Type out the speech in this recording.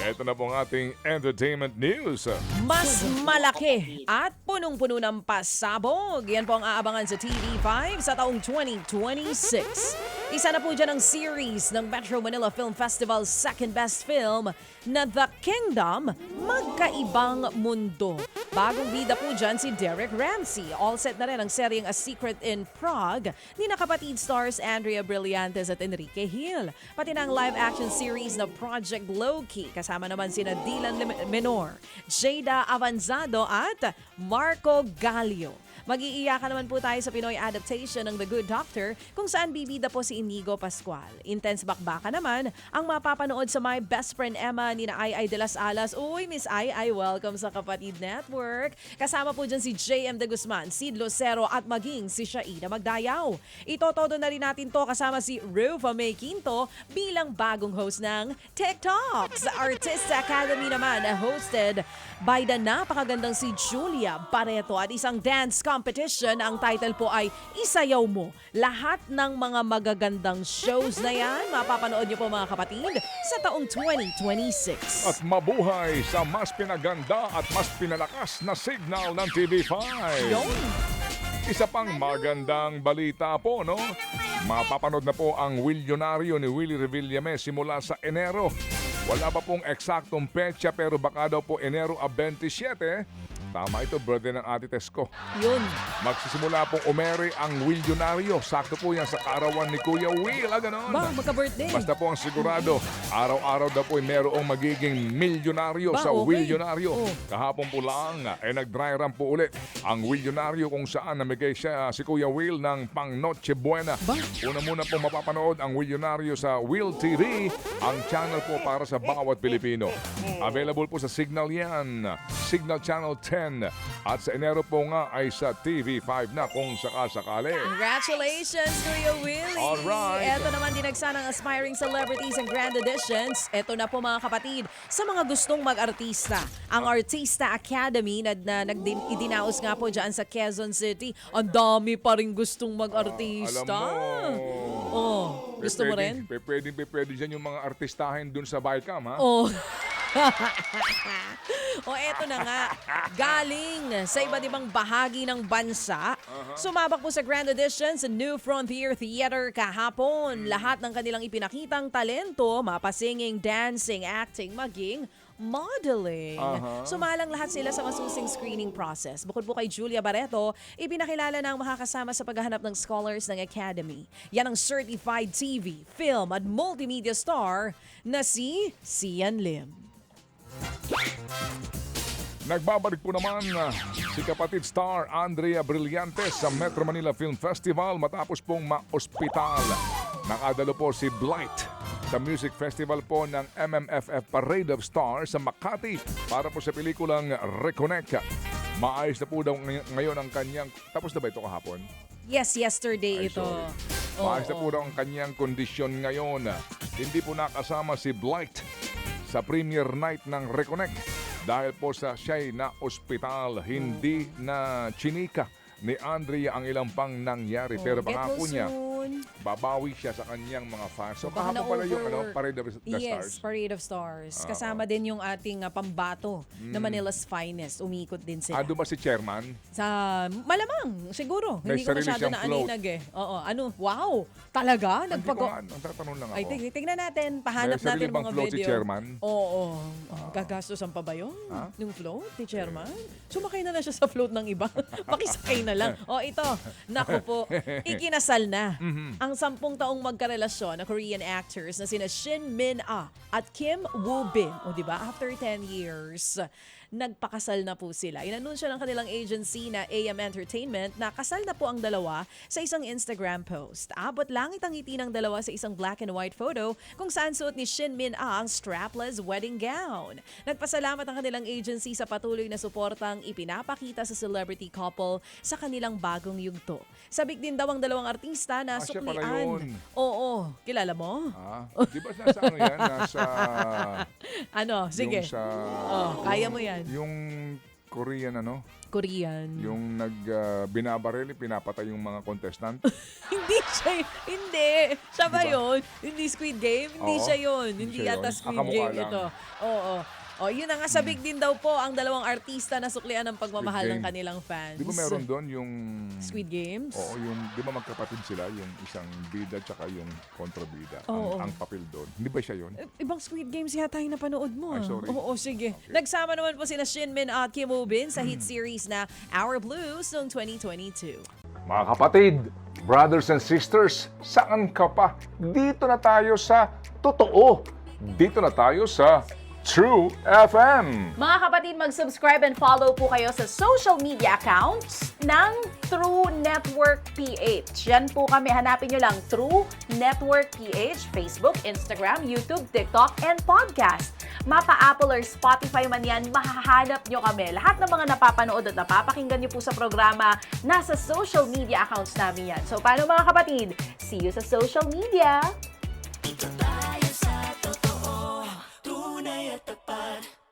Ito na po ang ating entertainment news. Mas malaki at punong-puno ng pasabog. Yan po ang aabangan sa TV5 sa taong 2026. Isa na po dyan ang series ng Metro Manila Film Festival's second best film na The Kingdom, Magkaibang Mundo. Bagong bida po dyan si Derek Ramsey. All set na rin ang seryeng A Secret in Prague ni nakapatid stars Andrea Brillantes at Enrique Hill. Pati na ang live-action series na Project Low-Key. Kasama naman sina Dylan Menor, Jada Avanzado at Marco Gallio. Mag-iiyakan naman po tayo sa Pinoy adaptation ng The Good Doctor kung saan bibida po si Inigo Pascual. Intense bakbaka naman ang mapapanood sa My Best Friend Emma ni na Ai de las Alas. Uy, Miss Ai, welcome sa Kapatid Network. Kasama po dyan si JM de Guzman, Sid Lucero at maging si Shaina Magdayaw. Itotodo na rin natin to kasama si Rufa May Quinto bilang bagong host ng TikTok. Sa Artista Academy naman, hosted by the napakagandang si Julia Barreto at isang dance competition. Ang title po ay Isayaw Mo. Lahat ng mga magagandang shows na yan, mapapanood niyo po mga kapatid sa taong 2026. At mabuhay sa mas pinaganda at mas pinalakas na signal ng TV5. Yun. Isa pang magandang balita po, no? Mapapanood na po ang Willionario ni Willie Revillame simula sa Enero. Wala pa pong eksaktong petsa pero baka daw po Enero 27. Tama ito, birthday ng Ate Tesco. Yun. Magsisimula pong umere ang Willionario. Sakto po yan sa kaarawan ni Kuya Will. Ganon. Ba, magka-birthday. Basta po ang sigurado, araw-araw daw po ay merong magiging milyonaryo sa okay. Willionario. Oh. Kahapon po lang ay nag-dry run po ulit ang Willionario kung saan namigay siya si Kuya Will ng pang Noche Buena. Ba? Una muna po mapapanood ang Willionario sa Will TV, ang channel po para sa bawat Pilipino. Available po sa Signal yan, Signal Channel 10. At sa Enero po nga ay sa TV5 na kung sakasakali. Congratulations, Kuya Willie! Alright. Ito naman dinagsa ng aspiring celebrities and grand auditions. Ito na po mga kapatid, sa mga gustong mag-artista. Ang Artista Academy na idinaos nga po dyan sa Quezon City. Ang dami pa rin gustong mag-artista. Alam mo. Oh, gusto mo rin? Pwede dyan yung mga artistahin dun sa Bicam, ha? Oh. Eto na nga. Galing sa iba't ibang bahagi ng bansa. Sumabak po sa Grand Audition sa New Frontier Theater kahapon. Lahat ng kanilang ipinakitang talento, mapasinging, dancing, acting, maging modeling. Sumalang lahat sila sa masusing screening process. Bukod po kay Julia Barreto, ipinakilala na ang makakasama sa paghahanap ng scholars ng Academy. Yan ang certified TV, film at multimedia star na si Sian Lim. Nagbabalik po naman si kapatid star Andrea Brillantes sa Metro Manila Film Festival matapos pong ma-ospital. Nakadalo po si Blight sa Music Festival po ng MMFF Parade of Stars sa Makati para po sa pelikulang Reconnect. Maayos na po daw ngayon ang kanyang... Tapos na ba ito kahapon? Yes, yesterday Ay, ito. sorry. Maayos na po daw ang kanyang kondisyon ngayon. Hindi po nakasama si Blight sa premiere night ng Reconnect dahil po sa siya'y na ospital, hindi na chinika ni Andrea ang ilang pang nangyari. Pero pangako niya, babawi siya sa kanyang mga fans. So Baka kahapon pala yung na-over. Parade of the Stars. Yes, Parade of Stars. Kasama din yung ating pambato na Manila's Finest. Umikot din sila. Doon ba si chairman? Sa malamang, siguro. May Hindi ko sarili masyado siyang float. naaninag eh. Oo, ano? Wow! Talaga? Hindi ko nga, ang tatanong lang ako. Ay, tignan natin. Pahanap May sarili natin bang mga float video. si chairman? Oo. Gagastosan pa ba yun? Yung float ni chairman? Sumakay na lang siya sa float ng iba. Pakisakay na lang. Ito. Naku po. Ikinasal na. Ang 10 taong magkarelasyon na Korean actors na sina Shin Min-ah at Kim Woo-bin. O diba? After 10 years, nagpakasal na po sila. Inanunsyo ng kanilang agency na AM Entertainment na kasal na po ang dalawa sa isang Instagram post. Abot langit ang ngiti ng dalawa sa isang black and white photo kung saan suot ni Shin Min-ah ang strapless wedding gown. Nagpasalamat ang kanilang agency sa patuloy na suportang ipinapakita sa celebrity couple sa kanilang bagong yugto. Sabik din daw ang dalawang artista na Siya pala suklian. yun. Oo, kilala mo? Di ba nasa ano yan? Nasa... Ano, sige. Yung sa... Kaya mo yan. Yung Korean Korean. yung binabaril, pinapatay yung mga contestant. Hindi siya, hindi. Siya ba Di ba? yun? Hindi Squid Game? Hindi Oo, siya yun. hindi Hindi siya yata yun. Squid Kamukha Game lang. ito. Oo. O, yun na nga, sabik din daw po ang dalawang artista na suklian ng pagmamahal Squid ng Game. kanilang fans. Di ba meron doon yung... Squid Games? Oo, yung, di ba magkapatid sila, yung isang bida tsaka yung kontrabida. Oo. Ang papel doon. Hindi ba siya yun? Ibang Squid Games yata yung napanood mo. Ay, sorry. Oo, sige. Okay. Nagsama naman po sina Shinmin at Kim Woo Bin sa hit series na Our Blues noong 2022. Mga kapatid, brothers and sisters, saan ka pa? Dito na tayo sa totoo. Dito na tayo sa True FM. Mga kapatid, mag-subscribe and follow po kayo sa social media accounts ng True Network PH. Yan po kami, hanapin nyo lang True Network PH, Facebook, Instagram, YouTube, TikTok, and podcast. Mapa Apple or Spotify man yan, mahahanap nyo kami. Lahat ng mga napapanood at napapakinggan nyo po sa programa, nasa social media accounts namin yan. So, paano mga kapatid? See you sa social media! Dito tayo sa totoo, tunay at tapat.